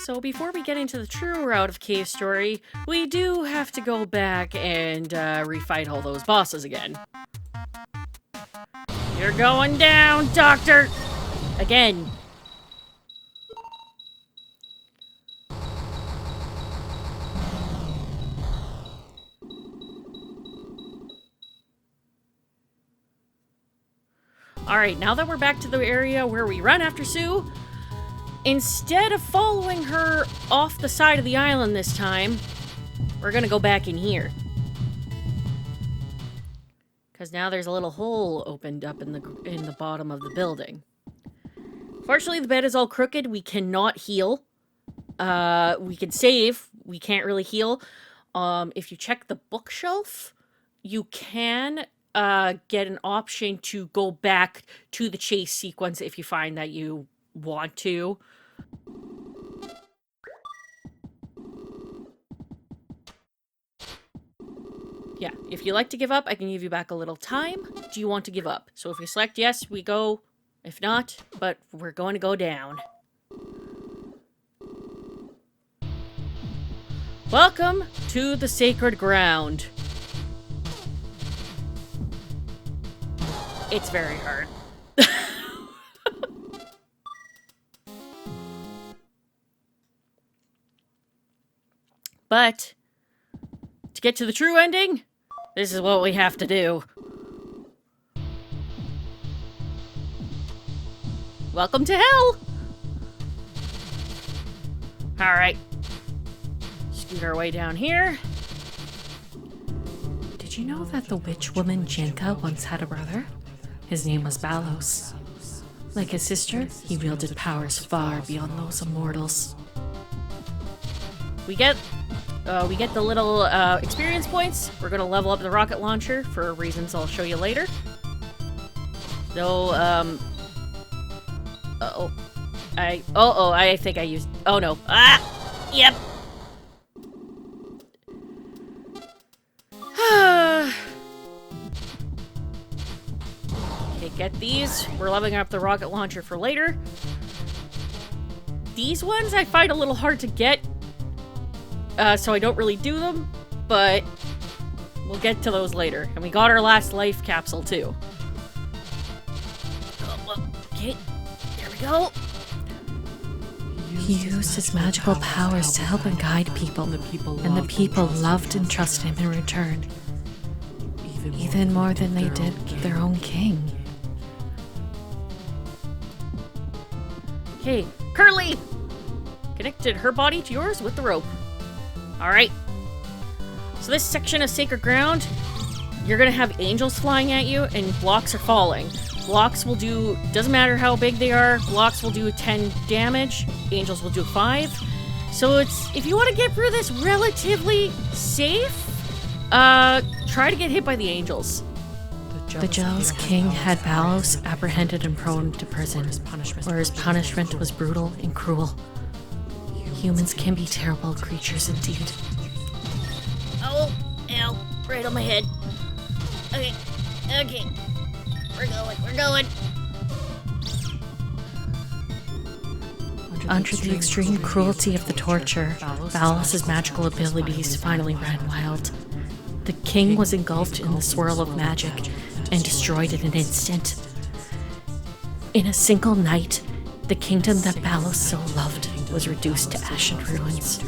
So before we get into the true route of Cave Story, we do have to go back and refight all those bosses again. You're going down, Doctor! Again. Alright, now that we're back to the area where we run after Sue, instead of following her off the side of the island this time, we're gonna go back in here. Because now there's a little hole opened up in the bottom of the building. Fortunately, the bed is all crooked. We cannot heal. We can save. We can't really heal. If you check the bookshelf, you can get an option to go back to the chase sequence if you find that you want to. Yeah, if you like to give up, I can give you back a little time. Do you want to give up? So if you select yes, we go. If not, but we're going to go down. Welcome to the sacred ground. It's very hard. But to get to the true ending, this is what we have to do. Welcome to hell! Alright. Scoot our way down here. Did you know that the witch woman Jenka once had a brother? His name was Balos. Like his sister, he wielded powers far beyond those of mortals. We get the little experience points. We're gonna level up the rocket launcher for reasons I'll show you later. So, I think I used... Oh, no. Ah! Yep! Okay, get these. We're leveling up the rocket launcher for later. These ones I find a little hard to get, so I don't really do them, but we'll get to those later. And we got our last life capsule, too. Okay, there we go. He used his magical powers to help and guide people, and the people loved and trusted him in return, even more than they did their own king. Okay, Curly! Connected her body to yours with the rope. Alright. So this section of sacred ground, you're gonna have angels flying at you, and blocks are falling. Blocks will do, doesn't matter how big they are, blocks will do 10 damage, angels will do 5. So it's, if you want to get through this relatively safe, try to get hit by the angels. The jealous king had Balos apprehended and thrown to prison, where his punishment was brutal and cruel. Humans can be terrible creatures indeed. Oh, ow, right on my head. Okay, okay. We're going. Under the extreme cruelty of the torture, Balos' magical abilities finally ran wild. The king was engulfed in the swirl of magic and destroyed in an instant. In a single night, the kingdom that Balos so loved was reduced to ash and ruins.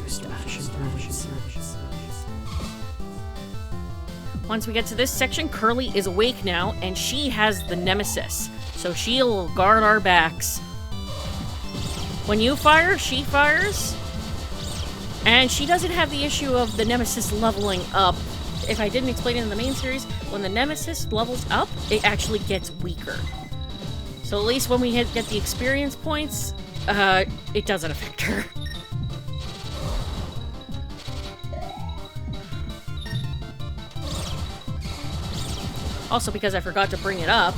Once we get to this section, Curly is awake now, and she has the Nemesis. So she'll guard our backs. When you fire, she fires. And she doesn't have the issue of the Nemesis leveling up. If I didn't explain it in the main series, when the Nemesis levels up, it actually gets weaker. So at least when we get the experience points, it doesn't affect her. Also, because I forgot to bring it up,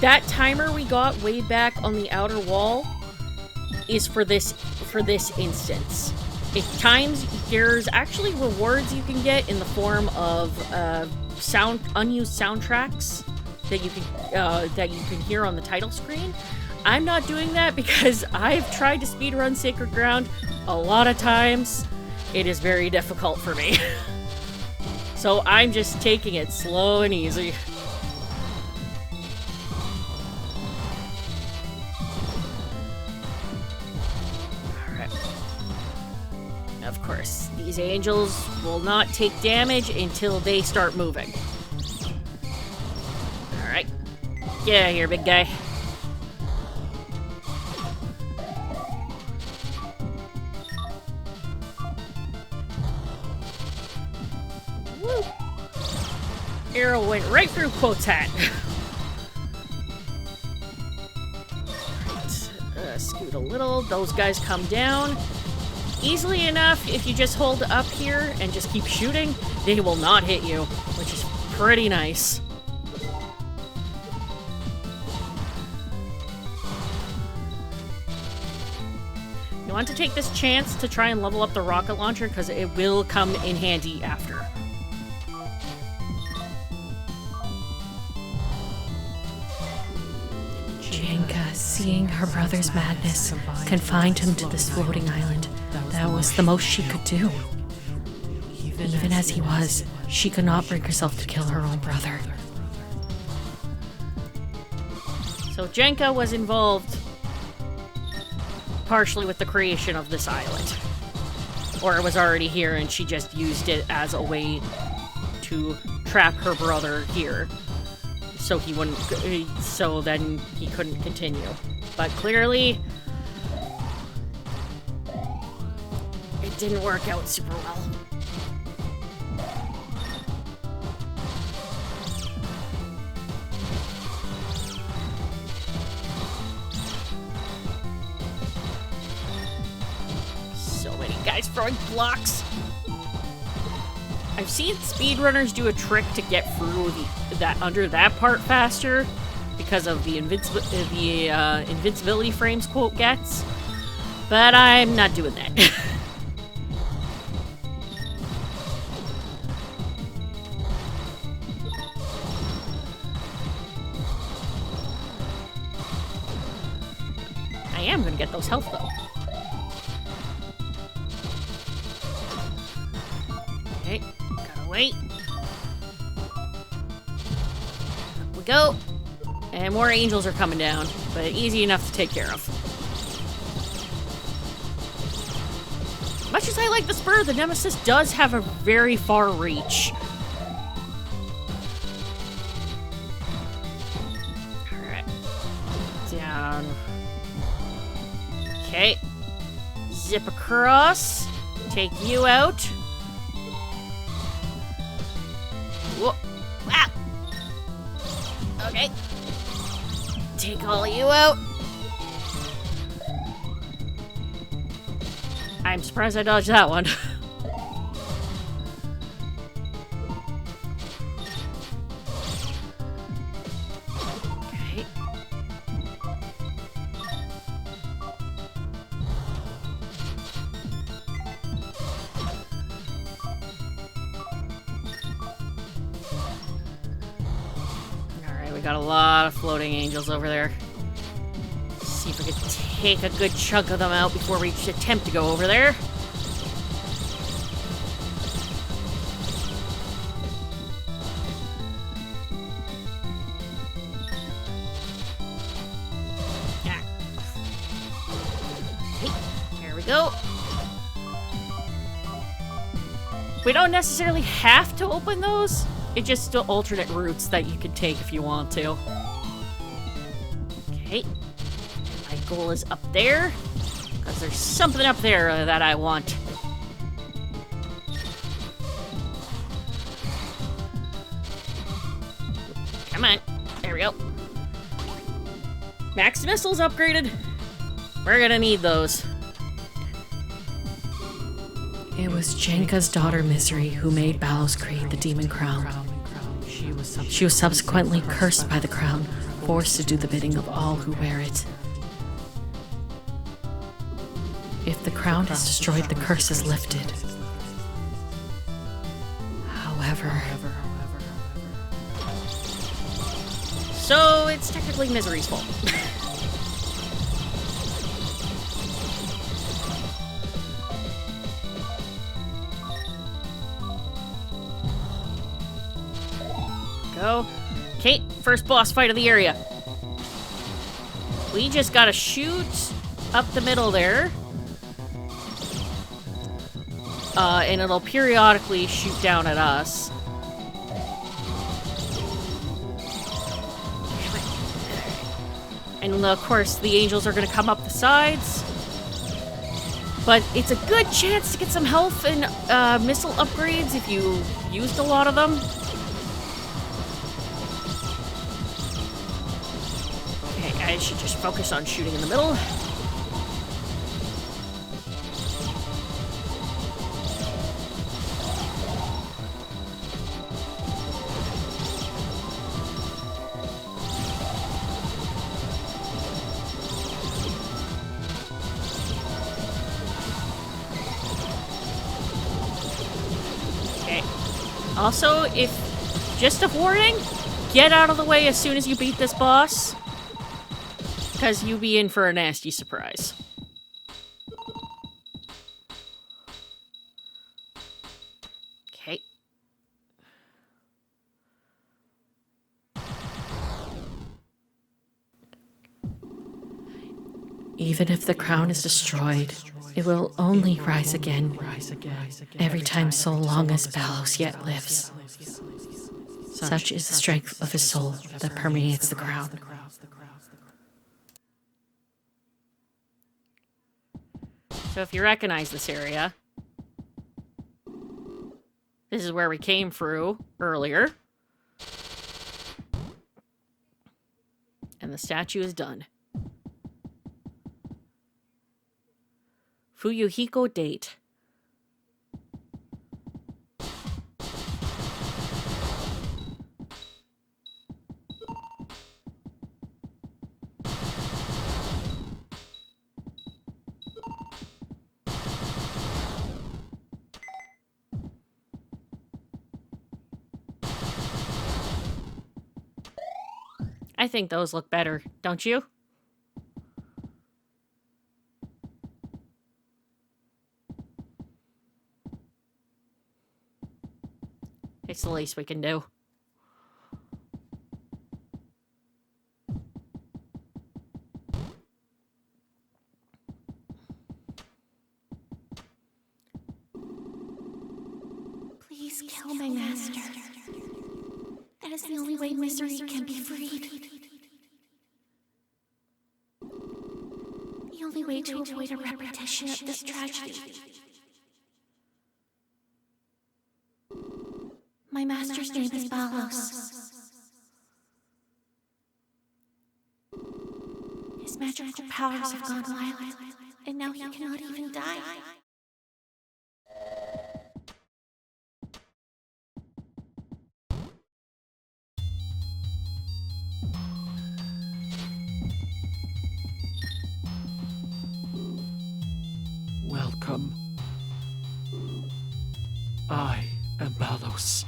that timer we got way back on the outer wall is for this instance. It times, there's actually rewards you can get in the form of unused soundtracks that you can hear on the title screen. I'm not doing that because I've tried to speedrun Sacred Ground a lot of times. It is very difficult for me. So I'm just taking it slow and easy. Alright. Of course, these angels will not take damage until they start moving. Alright. Get out of here, big guy. Woo! Arrow went right through Quote's hat. Alright, scoot a little. Those guys come down. Easily enough, if you just hold up here and just keep shooting, they will not hit you, which is pretty nice. You want to take this chance to try and level up the rocket launcher because it will come in handy after. Jenka, seeing her brother's madness, confined him to this floating island. That was the most she could do. Even as he was, she could not bring herself to kill her own brother. So Jenka was involved partially with the creation of this island. Or it was already here and she just used it as a way to trap her brother here. So he wouldn't, so then he couldn't continue. But clearly, it didn't work out super well. So many guys throwing blocks. I've seen speedrunners do a trick to get through that under that part faster because of the invincibility frames quote gets, but I'm not doing that. I am gonna get those health though. Okay, gotta wait. Up we go. And more angels are coming down, but easy enough to take care of. Much as I like the spur, the Nemesis does have a very far reach. Alright. Down. Okay. Zip across. Take you out. Whoa. Ah! Okay. Take all of you out. I'm surprised I dodged that one. Okay. Alright, we got a lot of floating angels over there. See if we can take a good chunk of them out before we attempt to go over there. Yeah. Okay, there we go. We don't necessarily have to open those. It's just alternate routes that you can take if you want to. Okay. My goal is up there, because there's something up there that I want. Come on. There we go. Max missiles upgraded. We're gonna need those. It was Jenka's daughter Misery who made Balos create the demon crown. She was subsequently cursed by the crown, forced to do the bidding of all who wear it. If the crown is destroyed, the curse is lifted. However... So it's technically Misery's fault. go. Okay, first boss fight of the area. We just gotta shoot up the middle there. And it'll periodically shoot down at us. And of course, the angels are gonna come up the sides. But it's a good chance to get some health and missile upgrades if you used a lot of them. Okay, I should just focus on shooting in the middle. Also, just a warning, get out of the way as soon as you beat this boss, because you'll be in for a nasty surprise. Okay. Even if the crown is destroyed, it will only rise again, every time so long as Balos yet lives. Such is the strength of his soul that permeates the crown. So if you recognize this area, this is where we came through earlier. And the statue is done. Fuyuhiko date. I think those look better, don't you? It's the least we can do. Please kill my master. That is the only way misery can be freed. The only way to avoid a repetition of this tragedy. My master's name is Balos. His magical powers have gone wild, and now he cannot even die. Welcome. I am Balos.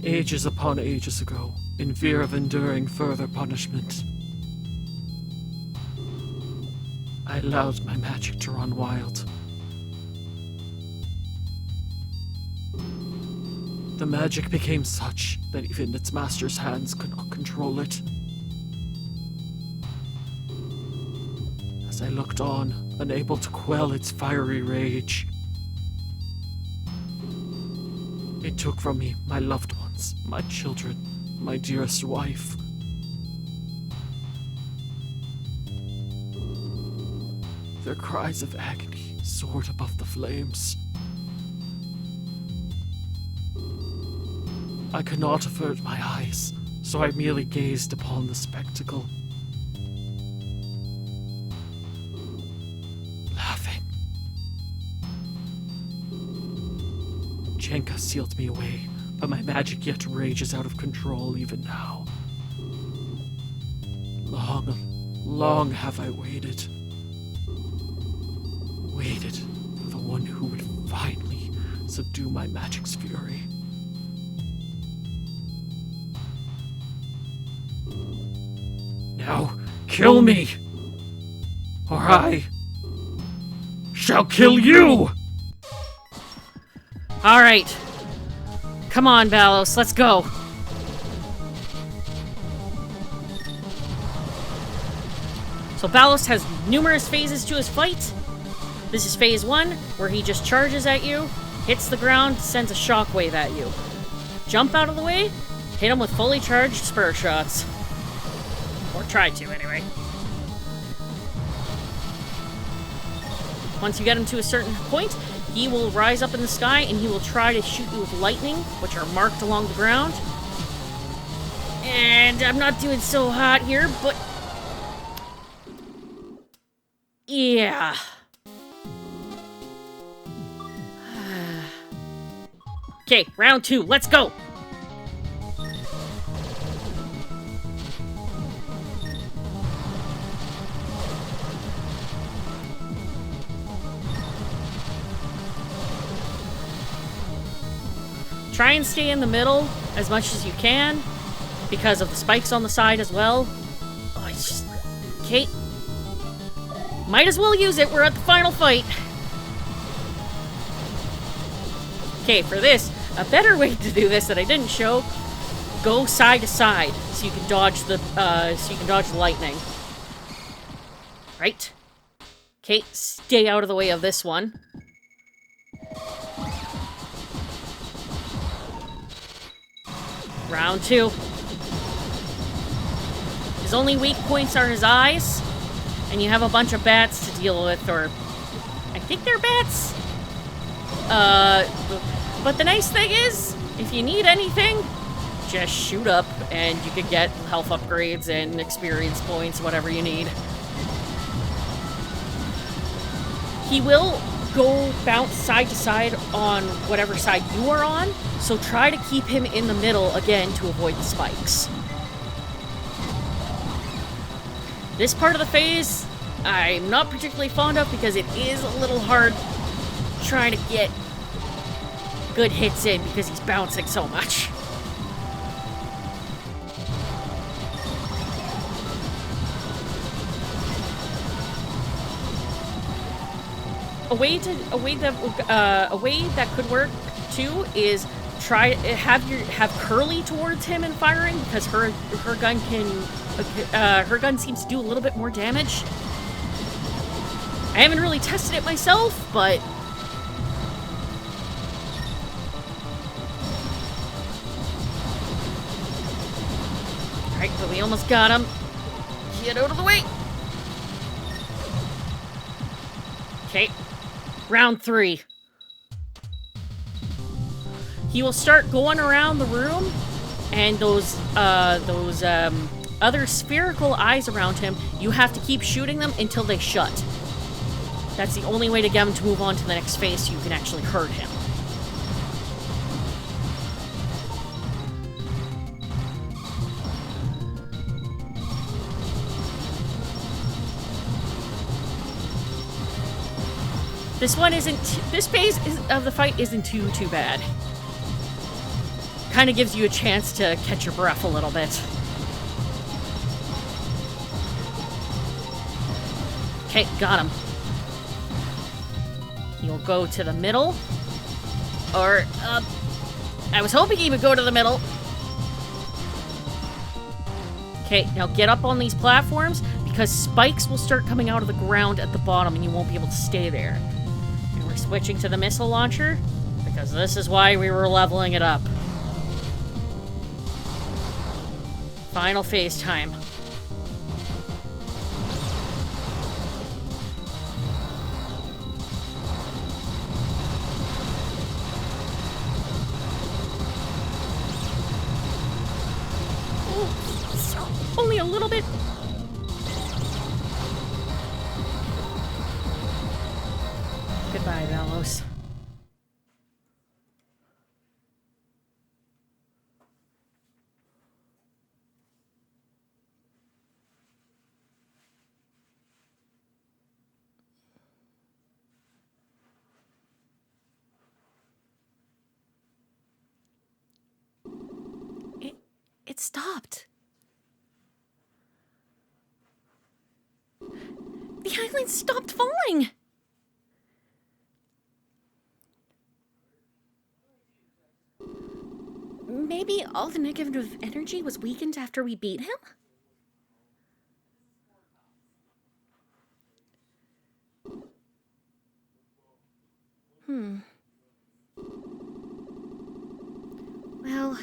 Ages upon ages ago, in fear of enduring further punishment, I allowed my magic to run wild. The magic became such that even its master's hands could not control it. As I looked on, unable to quell its fiery rage, it took from me my loved ones, my children, my dearest wife. Their cries of agony soared above the flames. I could not avert my eyes, so I merely gazed upon the spectacle. Laughing. Chenka sealed me away, but my magic yet rages out of control even now. Long have I waited. Waited for the one who would finally subdue my magic's fury. Now, kill me! Or I shall kill you! Alright. Come on, Balos, let's go. So Balos has numerous phases to his fight. This is phase 1, where he just charges at you, hits the ground, sends a shockwave at you. Jump out of the way, hit him with fully charged spur shots. Or try to, anyway. Once you get him to a certain point, he will rise up in the sky and he will try to shoot you with lightning, which are marked along the ground. And I'm not doing so hot here, but... yeah. Okay, round 2, let's go! Try and stay in the middle as much as you can, because of the spikes on the side as well. Oh, it's just... okay. Might as well use it, we're at the final fight. Okay, for this, a better way to do this that I didn't show, go side to side so you can dodge the lightning. Right? Okay, stay out of the way of this one. Round 2. His only weak points are his eyes, and you have a bunch of bats to deal with, or I think they're bats. But the nice thing is, if you need anything, just shoot up and you can get health upgrades and experience points, whatever you need. He will go bounce side to side on whatever side you are on, so try to keep him in the middle again to avoid the spikes. This part of the phase, I'm not particularly fond of because it is a little hard trying to get good hits in because he's bouncing so much. A way that could work too is try have Curly towards him and firing, because her gun seems to do a little bit more damage. I haven't really tested it myself, but alright, but we almost got him. Get out of the way. Okay. Round 3. He will start going around the room, and those other spherical eyes around him, you have to keep shooting them until they shut. That's the only way to get him to move on to the next phase so you can actually hurt him. This phase of the fight isn't too bad. Kind of gives you a chance to catch your breath a little bit. Okay, got him. He'll go to the middle. Or, I was hoping he would go to the middle. Okay, now get up on these platforms, because spikes will start coming out of the ground at the bottom and you won't be able to stay there. And we're switching to the missile launcher, because this is why we were leveling it up. Final phase time. Only a little bit. Goodbye, Balos. It stopped. The island stopped falling. Maybe all the negative energy was weakened after we beat him? Well,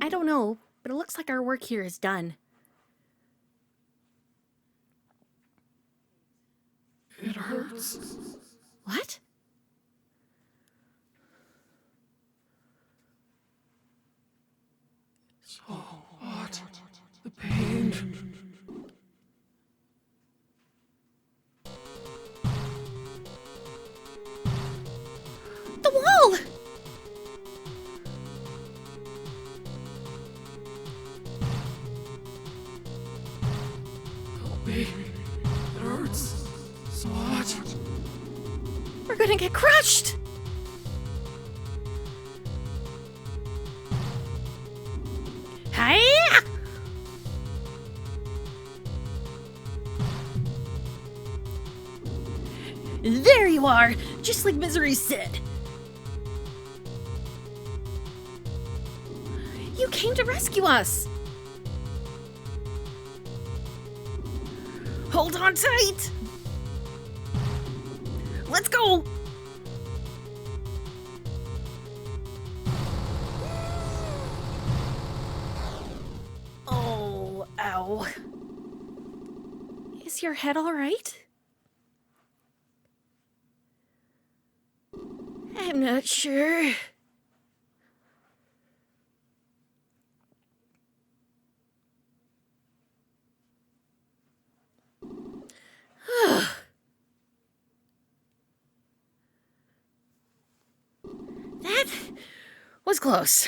I don't know, but it looks like our work here is done. It hurts. What? So what? The pain. The wall! Help me. It hurts. So what? We're gonna get crushed! Hiya! There you are, just like Misery said. You came to rescue us. Hold on tight. Let's go. Oh, ow. Is your head all right? I'm not sure. That was close.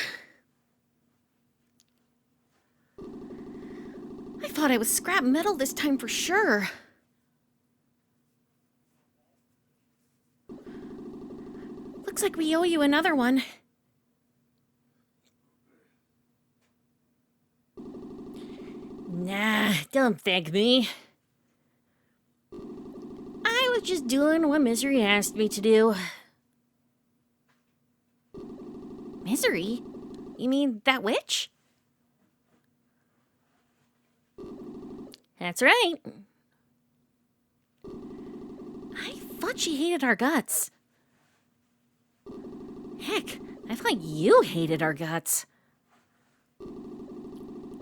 I thought I was scrap metal this time for sure. Looks like we owe you another one. Nah, don't thank me. I was just doing what Misery asked me to do. Misery? You mean that witch? That's right. I thought she hated our guts. Heck, I thought you hated our guts.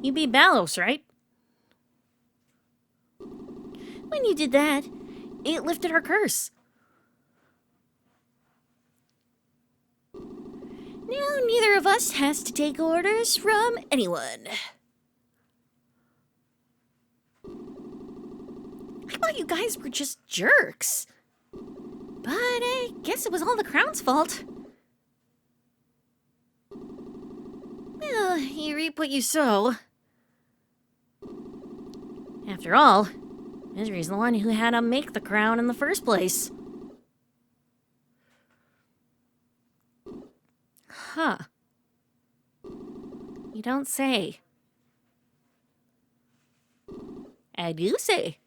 You beat Balos, right? When you did that, it lifted our curse. Now neither of us has to take orders from anyone. I thought you guys were just jerks. But I guess it was all the crown's fault. Well, you reap what you sow. After all, Misery's the one who had to make the crown in the first place. Huh. You don't say. I do say.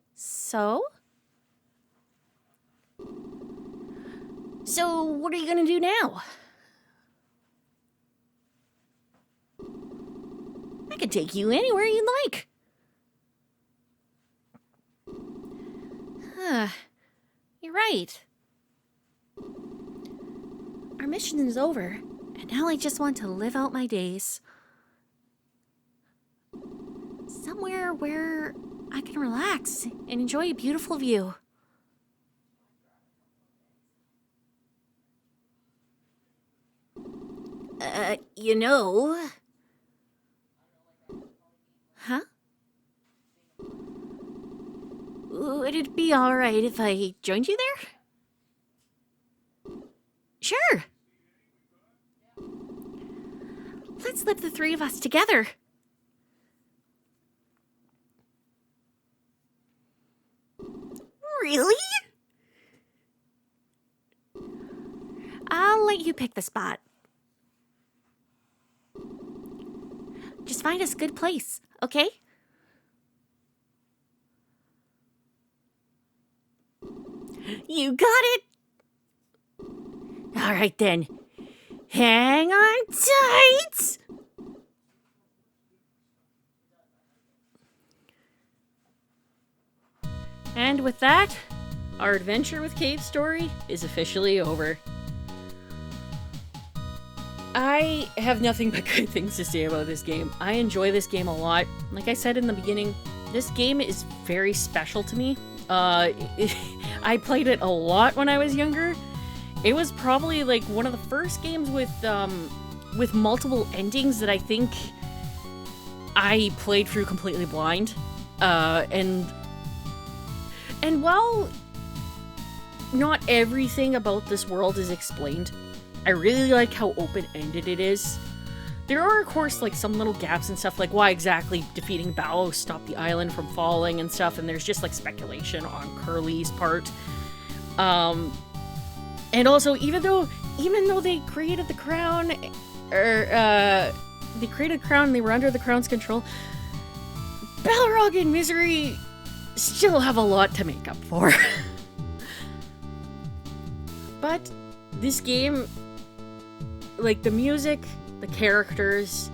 So? So, what are you gonna do now? I could take you anywhere you'd like. You're right. Our mission is over, and now I just want to live out my days. Somewhere where I can relax and enjoy a beautiful view. You know... Huh? Would it be alright if I joined you there? Sure. Let's live the three of us together. Really? I'll let you pick the spot. Just find us a good place, okay? You got it? All right then. Hang on tight. And with that, our adventure with Cave Story is officially over. I have nothing but good things to say about this game. I enjoy this game a lot. Like I said in the beginning, this game is very special to me. I played it a lot when I was younger. It was probably like one of the first games with multiple endings that I think I played through completely blind. And while not everything about this world is explained, I really like how open-ended it is. There are, of course, like some little gaps and stuff, like why exactly defeating Balos stopped the island from falling and stuff, and there's just like speculation on Curly's part. And also, even though they created the crown, they created a crown and they were under the crown's control, Balrog and Misery still have a lot to make up for. But this game, like the music, the characters,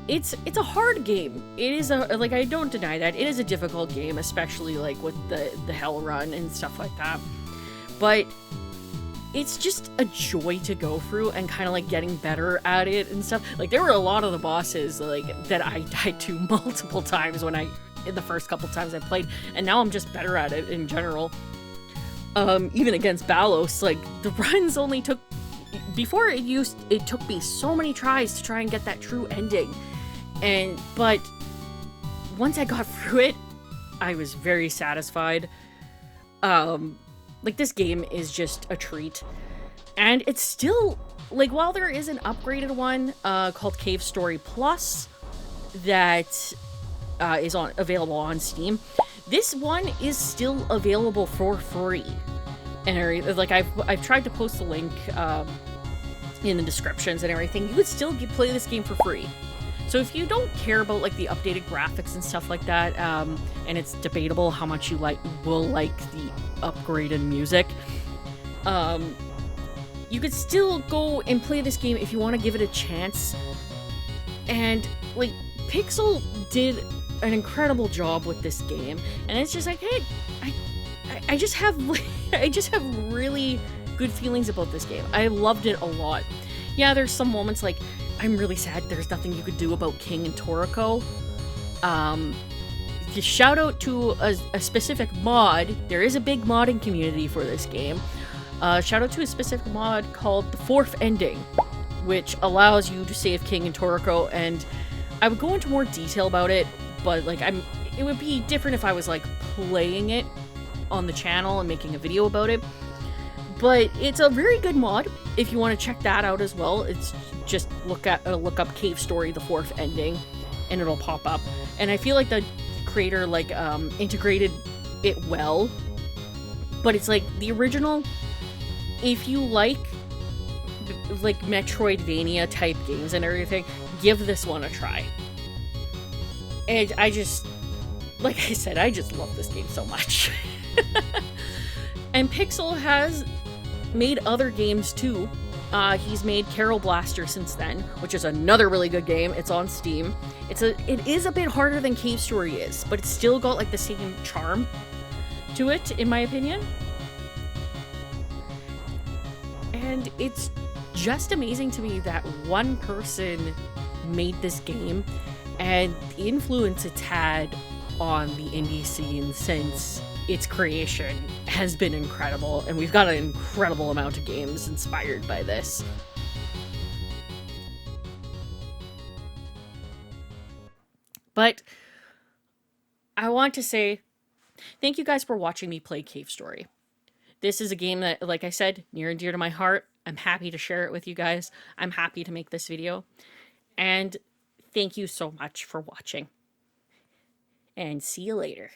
it's a hard game. It is like, I don't deny that. It is a difficult game, especially like with the Hell Run and stuff like that. But it's just a joy to go through and kind of like getting better at it and stuff. Like there were a lot of the bosses like that I died to multiple times in the first couple times I played, and now I'm just better at it in general. Even against Balos, like the runs only took, before it took me so many tries to try and get that true ending. But once I got through it, I was very satisfied. Like this game is just a treat. And it's still, like, while there is an upgraded one called Cave Story Plus that is available on Steam, this one is still available for free. And like I've tried to post the link in the descriptions and everything. You would still play this game for free. So if you don't care about like the updated graphics and stuff like that, and it's debatable how much you will like the upgraded music, you could still go and play this game if you want to give it a chance. And like Pixel did an incredible job with this game, and it's just like, hey, I just have really good feelings about this game. I loved it a lot. Yeah, there's some moments like I'm really sad there's nothing you could do about King and Toriko. Shout out to a specific mod. There is a big modding community for this game. Shout out to a specific mod called the Fourth Ending, which allows you to save King and Toriko, and I would go into more detail about it, but like it would be different if I was like playing it on the channel and making a video about it. But it's a very good mod if you want to check that out as well. It's just look up Cave Story, the Fourth Ending, and it'll pop up. And I feel like the creator like integrated it well. But it's like the original, if you like Metroidvania type games and everything, give this one a try. And I just, like I said, I just love this game so much. And Pixel has made other games too. He's made Carol Blaster since then, which is another really good game. It's on Steam. It is a bit harder than Cave Story is, but it's still got like the same charm to it, in my opinion. And it's just amazing to me that one person made this game, and the influence it's had on the indie scene since its creation has been incredible, and we've got an incredible amount of games inspired by this. But I want to say thank you guys for watching me play Cave Story. This is a game that, like I said, near and dear to my heart. I'm happy to share it with you guys. I'm happy to make this video. And thank you so much for watching. And see you later.